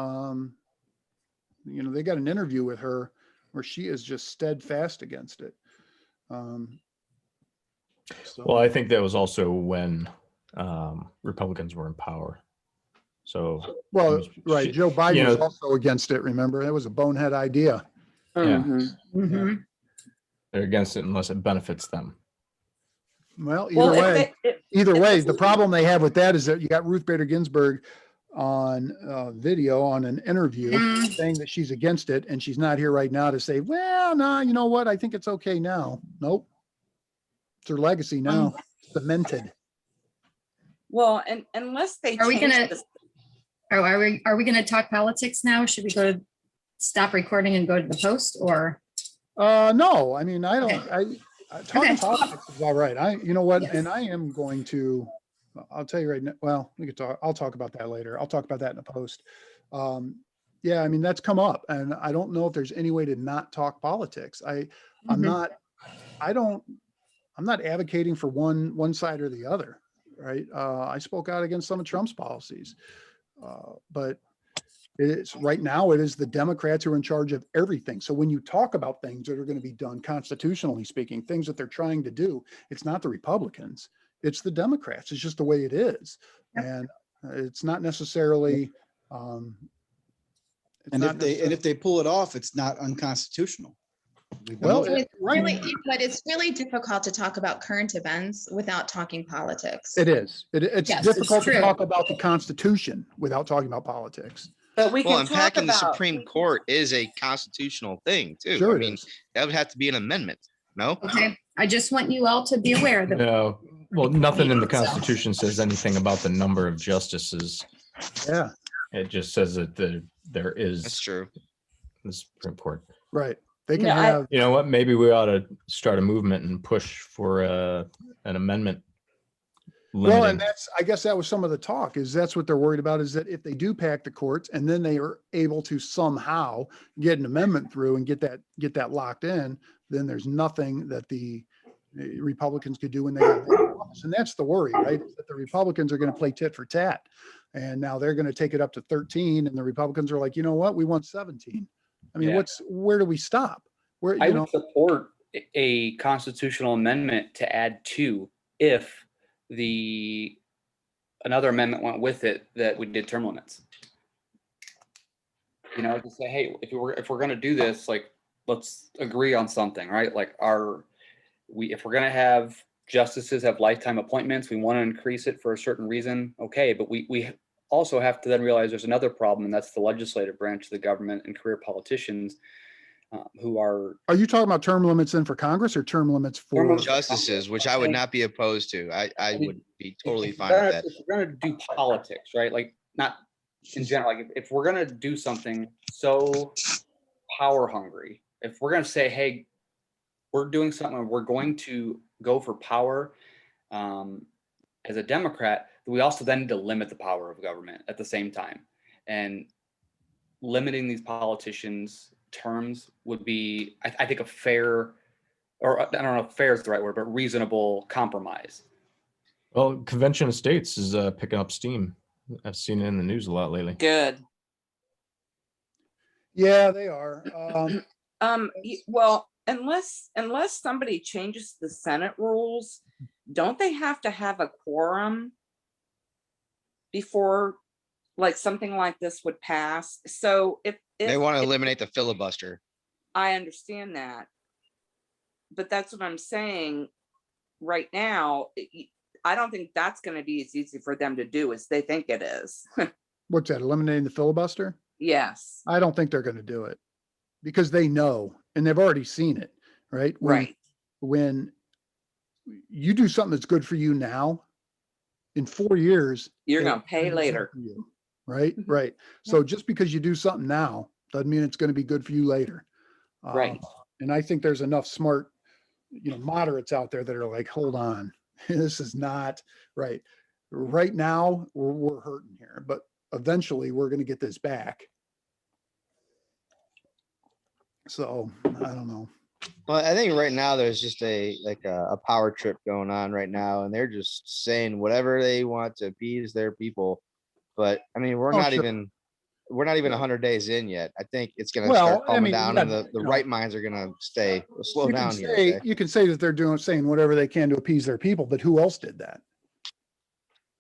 got an interview with her where she is just steadfast against it. Well, I think that was also when Republicans were in power. So, Well, right. Joe Biden you know- was also against it. Remember, that was a bonehead idea. Yeah. Mhm. Mhm. they're against it unless it benefits them. Well, Well, either if way, they- either if way, this the is- problem they have with that is that you got Ruth Bader Ginsburg on video on an interview Mm. saying that she's against it, and she's not here right now to say, well, no, you know what? I think it's okay now. Nope. It's her legacy now, cemented. Well, and unless they Are we change gonna- this, Oh, are we going to talk politics now? Should we go stop recording and go to the post or? No, I mean, I don't, Okay. talking Okay. politics is all right. You know what? Yes. And I am going to, I'll tell you right now, well, I'll talk about that later. I'll talk about that in a post. Yeah, I mean, that's come up and I don't know if there's any way to not talk politics. I'm Mhm. not advocating for one side or the other, right? I spoke out against some of Trump's policies. But it's right now, it is the Democrats who are in charge of everything. So when you talk about things that are going to be done constitutionally speaking, things that they're trying to do, it's not the Republicans, it's the Democrats. It's just the way it is. Yep. And it's not necessarily, And if they pull it off, it's not unconstitutional. Well, It's right. really, but it's really difficult to talk about current events without talking politics. It is. It's Yes, it's difficult to true. talk about the Constitution without talking about politics. but we Well, can and talk packing the about. Supreme Court is a constitutional thing too. Sure I it mean, is. that would have to be an amendment, no? Okay, I just want you all to be aware that. No, well, nothing in the So- Constitution says anything about the number of justices. Yeah, It just says that there That's is true. the Supreme Court. right. They can Yeah, have, You know what? Maybe we ought to start a movement and push for an amendment. well, and limiting- I guess that was some of the talk is that's what they're worried about is that if they do pack the courts and then they are able to somehow get an amendment through and get that locked in, then there's nothing that the Republicans could do when they got the office. And that's the worry, right? Is that the Republicans are going to play tit for tat. And now they're going to take it up to 13 and the Republicans are like, you know what? We want 17. I mean, Yeah. where do we stop? Where, I you know, would support a constitutional amendment to add two if another amendment went with it that we did term limits. You know, to say, hey, if we're gonna do this, like, let's agree on something, right? Like if we're gonna have justices have lifetime appointments, we want to increase it for a certain reason, okay, but we also have to then realize there's another problem, and that's the legislative branch of the government and career politicians who are are you talking about term limits then for Congress or term limits for? Term limits- Justices, which I would not be opposed to. I mean, would be totally if fine we're with gonna- that. If we're gonna do politics, right? Like not in general, like if we're gonna do something so power hungry, if we're gonna say, hey, we're doing something, we're going to go for power as a Democrat, we also then need to limit the power of government at the same time. And limiting these politicians' terms would be, I think, a fair, or I don't know if fair is the right word, but reasonable compromise. Well, Convention of States is picking up steam. I've seen it in the news a lot lately. Good. Yeah, they are. Well, unless somebody changes the Senate rules, don't they have to have a quorum before like something like this would pass? So if They want to if- eliminate the filibuster. I understand that. But that's what I'm saying. Right now, I don't think that's going to be as easy for them to do as they think it is. What's that, eliminating the filibuster? Yes, I don't think they're going to do it because they know and they've already seen it, right? right. When you do something that's good for you now, in 4 years, You're it'll going to pay be good later. for you, right? Mhm. Right. So just because you do something now doesn't mean it's going to be good for you later. Right. And I think there's enough smart, moderates out there that are like, hold on, this is not right. Right now, we're hurting here, but eventually we're going to get this back. So I don't know. Well, I think right now there's just a power trip going on right now, and they're just saying whatever they want to appease their people. But I mean, we're Oh, not sure. even 100 days in yet. I think it's gonna Well, start I calming mean, down, yeah, and the right minds are gonna slow You can down here. say, Okay? you can say that they're saying whatever they can to appease their people, but who else did that?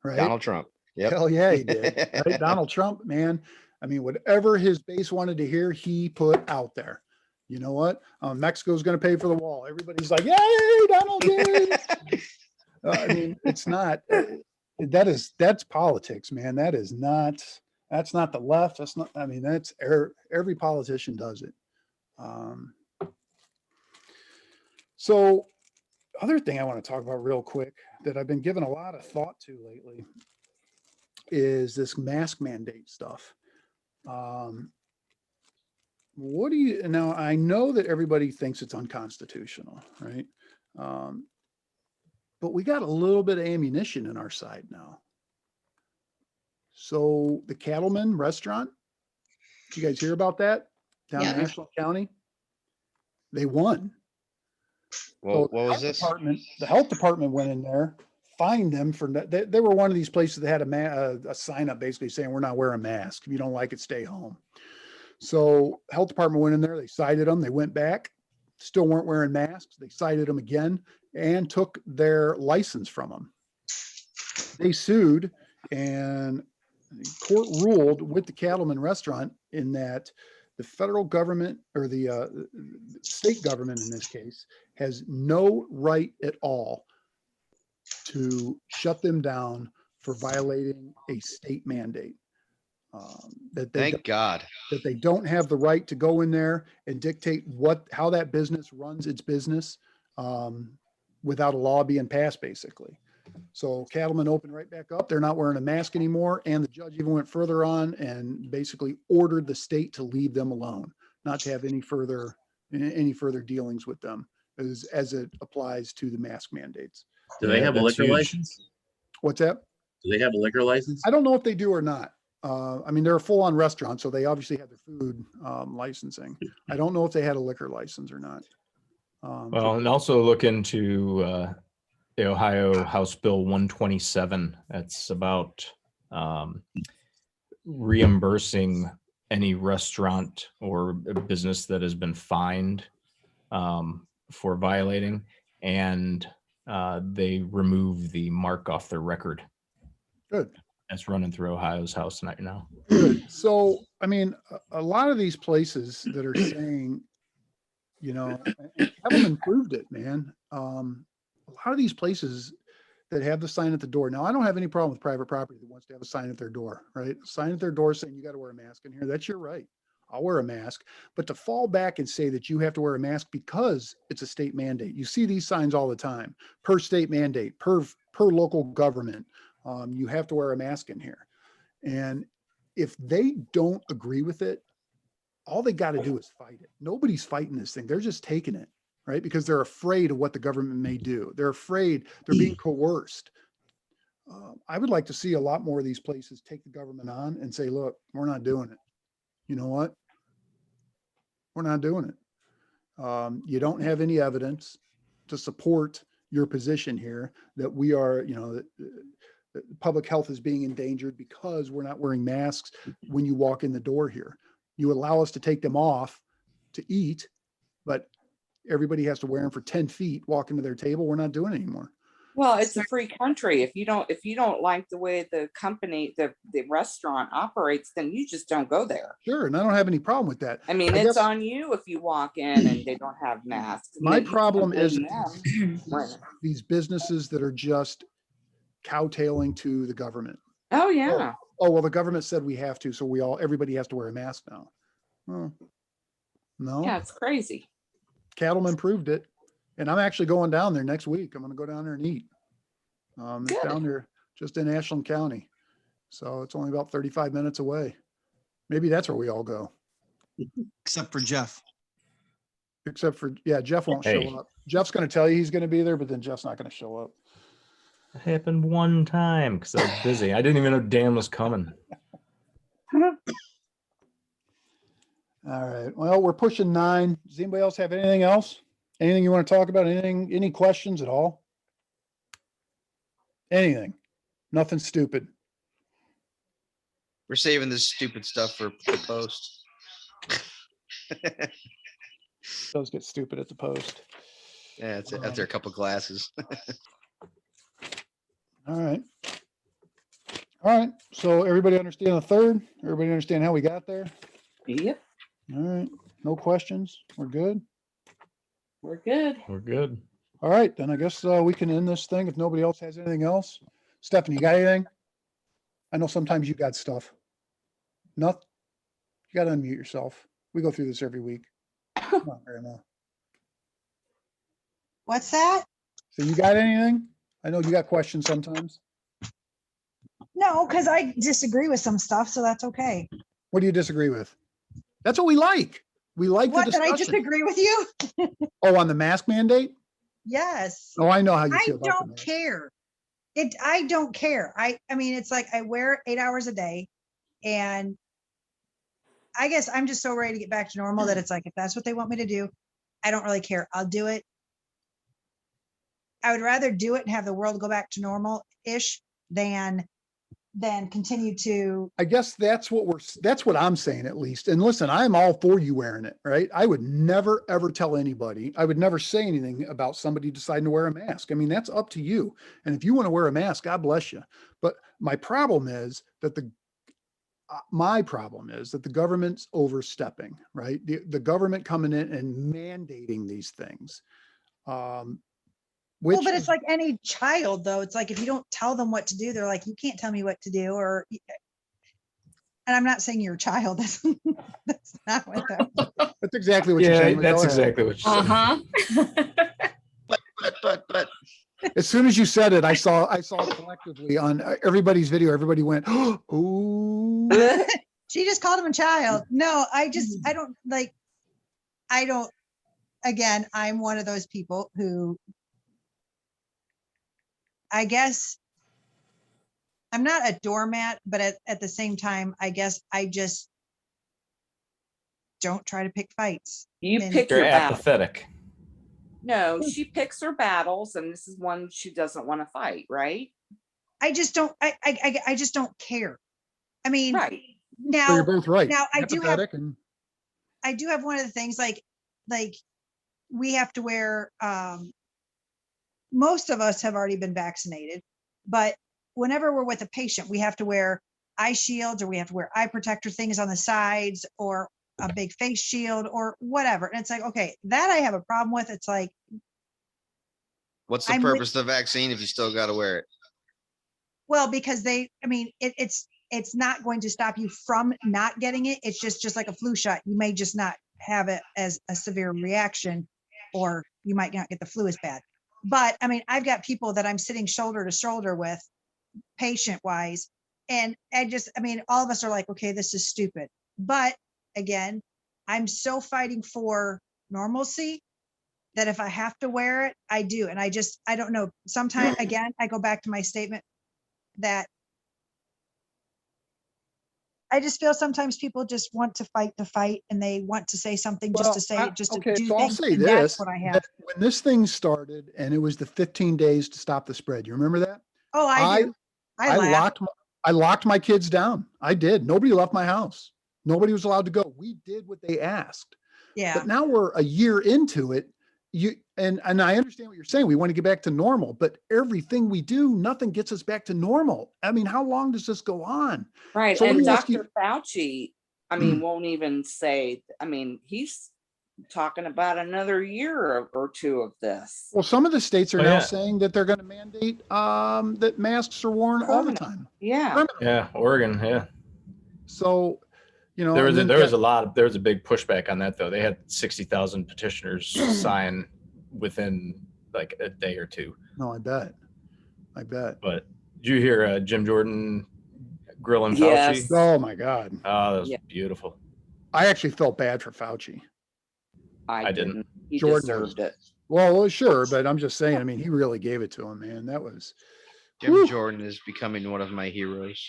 Right? Donald Trump. Yep. Hell yeah, he did. Right? Donald Trump, man. I mean, whatever his base wanted to hear, he put out there. You know what? Mexico's going to pay for the wall. Everybody's like, yay, Donald, yay. I mean, it's not, that's politics, man. That's not the left. That's not, I mean, that's every politician does it. So other thing I want to talk about real quick that I've been giving a lot of thought to lately is this mask mandate stuff. What do you, now I know that everybody thinks it's unconstitutional, right? But we got a little bit of ammunition in our side now. So the Cattleman restaurant, did you guys hear about that down in Yeah. Ashland County? They won. Well, So what was this? The health department went in there, fined them for, they were one of these places that had a sign up basically saying, we're not wearing masks. If you don't like it, stay home. So health department went in there, they cited them, they went back, still weren't wearing masks. They cited them again and took their license from them. They sued, and the court ruled with the Cattleman restaurant in that the federal government, or the state government in this case, has no right at all to shut them down for violating a state mandate. Thank God. That they don't have the right to go in there and dictate how that business runs its business without a law being passed, basically. So Cattleman opened right back up. They're not wearing a mask anymore. And the judge even went further on and basically ordered the state to leave them alone, not to have any further dealings with them as it applies to the mask mandates. Do they have a liquor license? What's that? Do they have a liquor license? I don't know if they do or not. I mean, they're a full-on restaurant, so they obviously have their food licensing. I don't know if they had a liquor license or not. Well, and also look into the Ohio House Bill 127. That's about reimbursing any restaurant or business that has been fined for violating, and they remove the mark off their record. Good. That's running through Ohio's House right now. Good. So, I mean, a lot of these places that are saying, and Cattleman proved it, man. A lot of these places that have the sign at the door. Now, I don't have any problem with private property that wants to have a sign at their door, right? A sign at their door saying you got to wear a mask in here. That's your right. I'll wear a mask. But to fall back and say that you have to wear a mask because it's a state mandate. You see these signs all the time, per state mandate, per local government. You have to wear a mask in here. And if they don't agree with it, all they got to do is fight it. Nobody's fighting this thing. They're just taking it, right? Because they're afraid of what the government may do. They're afraid they're being coerced. I would like to see a lot more of these places take the government on and say, look, we're not doing it. You know what? We're not doing it. You don't have any evidence to support your position here that we are, that public health is being endangered because we're not wearing masks when you walk in the door here. You allow us to take them off to eat, but everybody has to wear them for 10 feet walking to their table. We're not doing it anymore. Well, it's a free country. If you don't like the way the company, the restaurant operates, then you just don't go there. Sure. And I don't have any problem with that. I mean, I it's guess on you if you walk in and they don't have masks. my problem is Right. these businesses that are just cowtailing to the government. Oh yeah. Oh, well, the government said we have to, so everybody has to wear a mask now. Well, no. Yeah, it's crazy. Cattleman proved it. And I'm actually going down there next week. I'm going to go down there and eat. It's down there just in Ashland County. So it's only about 35 minutes away. Maybe that's where we all go. Except for Jeff. except for, yeah, Jeff won't Hey. show up. Jeff's going to tell you he's going to be there, but then Jeff's not going to show up. It happened one time because I was busy. I didn't even know Dan was coming. All right. Well, we're pushing 9. Does anybody else have anything else? Anything you want to talk about? Anything, any questions at all? Anything? Nothing stupid. We're saving this stupid stuff for the post. Those get stupid at the post. Yeah, it's after a couple glasses. All right. All right. So everybody understand the 3rd? Everybody understand how we got there? Yep, All right. No questions. We're good. we're good. We're good. All right. Then I guess we can end this thing if nobody else has anything else. Stephanie, you got anything? I know sometimes you got stuff. Nothing. You got to unmute yourself. We go through this every week. Come on, Grandma. What's that? So you got anything? I know you got questions sometimes. No, because I disagree with some stuff, so that's okay. What do you disagree with? That's what we like. We like the What, did I discussion. disagree with you? Oh, on the mask mandate? Yes. Oh, I know how you I feel about the don't mask. care. I don't care. I mean, it's like I wear it 8 hours a day, and I guess I'm just so ready to get back to normal that it's like, if that's what they want me to do, I don't really care. I'll do it. I would rather do it and have the world go back to normal-ish than continue to. I guess that's what I'm saying at least. And listen, I'm all for you wearing it, right? I would never, ever tell anybody. I would never say anything about somebody deciding to wear a mask. I mean, that's up to you. And if you want to wear a mask, God bless you. But my problem is that the government's overstepping, right? The government coming in and mandating these things. Well, but it's like any child, though. It's like if you don't tell them what to do, they're like, you can't tell me what to do. And I'm not saying you're a child. That's not what that. That's exactly what you're saying. That's Go ahead. exactly what you're saying. But As soon as you said it, I saw collectively on everybody's video, everybody went, oh, She just called him a child. No, I don't, again, I'm one of those people who, I guess, I'm not a doormat, but at the same time, I guess I just don't try to pick fights. You And- pick You're your battle. apathetic. No, she picks her battles, and this is one she doesn't want to fight, right? I just don't, I just don't care. I mean, Right. now, so you're both right. now I do have, Empathetic and one of the things like we have to wear, most of us have already been vaccinated, but whenever we're with a patient, we have to wear eye shields, or we have to wear eye protector things on the sides, or a big face shield, or whatever. And it's like, okay, that I have a problem with. It's like, what's the I'm with- purpose of the vaccine if you still got to wear it? well, because it's not going to stop you from not getting it. It's just like a flu shot. You may just not have it as a severe reaction, or you might not get the flu as bad. But I mean, I've got people that I'm sitting shoulder to shoulder with, patient wise. And all of us are like, okay, this is stupid. But again, I'm so fighting for normalcy that if I have to wear it, I do. And I don't know. Sometimes, again, I go back to my statement that I just feel sometimes people just want to fight the fight, and they want to say something just to say it, just to okay, do so I'll things. say And this, that's what I have. that when this thing started and it was the 15 days to stop the spread, you remember that? Oh, I do. I laugh. I locked my kids down. I did. Nobody left my house. Nobody was allowed to go. We did what they asked. Yeah. But now we're a year into it. And I understand what you're saying. We want to get back to normal, but everything we do, nothing gets us back to normal. I mean, how long does this go on? Right. So let And me ask you- Dr. Fauci, won't even say, he's talking about another year or two of this. Well, some of the states are Oh, now yeah. saying that they're going to mandate that masks are worn all the time. Yeah. Yeah, Oregon. Yeah, So, there was and there then- was a big pushback on that though. They had 60,000 petitioners sign within like a day or two. No, I bet. But did you hear Jim Jordan grilling Fauci? Yes. Oh my God. Oh, that was Yeah. beautiful. I actually felt bad for Fauci. I didn't. He Jordan was- deserved it. Well, sure, but I'm just saying, I mean, he really gave it to him, man. That was, Jim Whew. Jordan is becoming one of my heroes.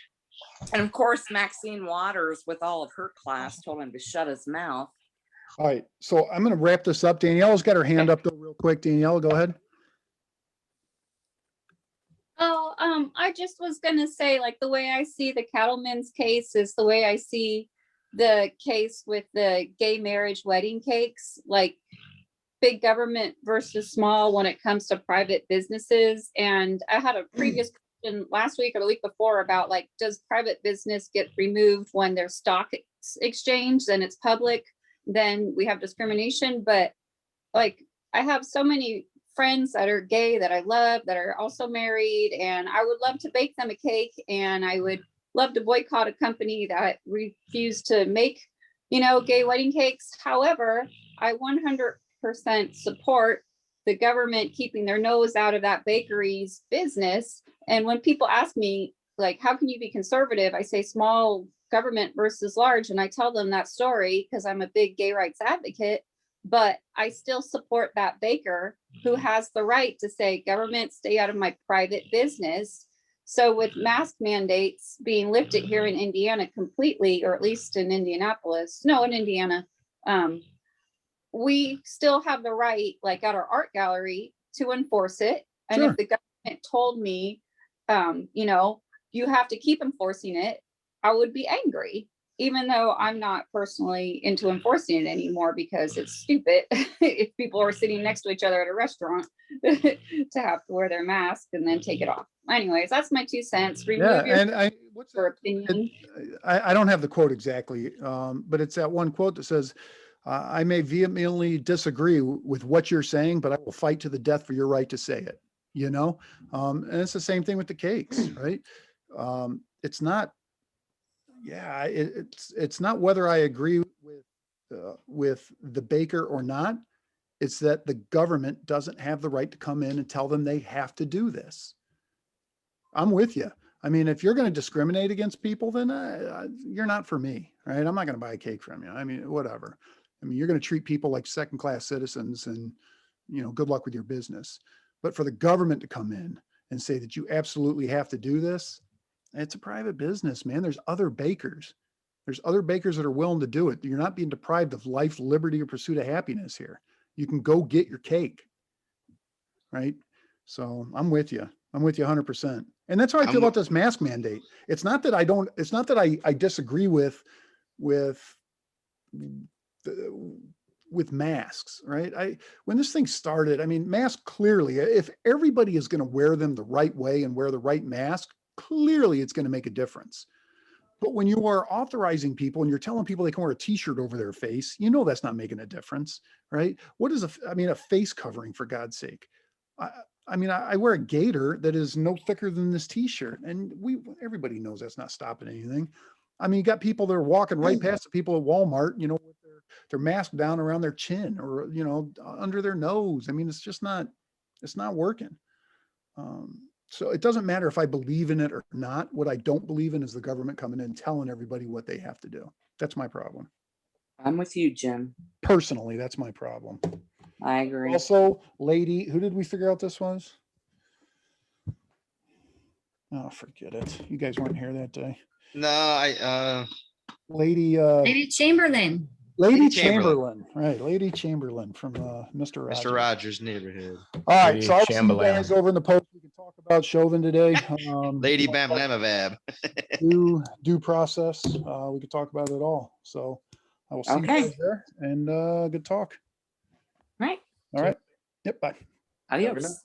And of course, Maxine Waters, with all of her class, told him to shut his mouth. all right. So I'm going to wrap this up. Danielle's got her hand up though real quick. Danielle, go ahead. Oh, I just was gonna say, like, the way I see the cattleman's case is the way I see the case with the gay marriage wedding cakes, like big government versus small when it comes to private businesses. And I had a previous question last week or the week before about, like, does private business get removed when there's stock exchange and it's public? Then we have discrimination. But like, I have so many friends that are gay that I love that are also married, and I would love to bake them a cake, and I would love to boycott a company that refused to make, gay wedding cakes. However, I 100% support the government keeping their nose out of that bakery's business. And when people ask me, like, how can you be conservative? I say small government versus large, and I tell them that story because I'm a big gay rights advocate. But I still support that baker who has the right to say, government, stay out of my private business. So with mask mandates being lifted here in Indiana completely, or at least in Indianapolis, no, in Indiana, we still have the right, like at our art gallery, to enforce it. And Sure. if the government told me, you have to keep enforcing it, I would be angry, even though I'm not personally into enforcing it anymore because it's stupid if people are sitting next to each other at a restaurant to have to wear their mask and then take it off. Anyways, that's my 2 cents. Yeah. Remove your And what's for opinion. I don't have the quote exactly, but it's that one quote that says, I may vehemently disagree with what you're saying, but I will fight to the death for your right to say it, and it's the same thing with the cakes, right? It's not, it's not whether I agree with the baker or not. It's that the government doesn't have the right to come in and tell them they have to do this. I'm with you. I mean, if you're going to discriminate against people, then you're not for me, right? I'm not going to buy a cake from you. I mean, whatever. I mean, you're going to treat people like second-class citizens, and good luck with your business. But for the government to come in and say that you absolutely have to do this, it's a private business, man. There's other bakers. There's other bakers that are willing to do it. You're not being deprived of life, liberty, or pursuit of happiness here. You can go get your cake, right? So I'm with you. I'm with you 100%. And that's how I feel about this mask mandate. It's not that I disagree with masks, right? When this thing started, I mean, masks clearly, if everybody is going to wear them the right way and wear the right mask, clearly it's going to make a difference. But when you are authorizing people and you're telling people they can wear a t-shirt over their face, that's not making a difference, right? What is a face covering, for God's sake? I wear a gaiter that is no thicker than this t-shirt, and everybody knows that's not stopping anything. I mean, you got people that are walking right past the people at Walmart, with their mask down around their chin or, under their nose. I mean, it's not working. So it doesn't matter if I believe in it or not. What I don't believe in is the government coming in and telling everybody what they have to do. That's my problem. I'm with you, Jim. Personally, that's my problem. I agree. Also, lady, who did we figure out this was? Oh, forget it. You guys weren't here that day. No, Lady Chamberlain. Lady Chamberlain. Right. Lady Chamberlain from Mr. Rogers. Mr. Rogers' neighborhood. All right. Lady So I'll see you Chamberlain. guys over in the post. We can talk about Chauvin today. Lady Bam Lamavab. Due process. We could talk about it all. So I will see you guys there, and good talk. Right. All right. Yep. Bye. Adios.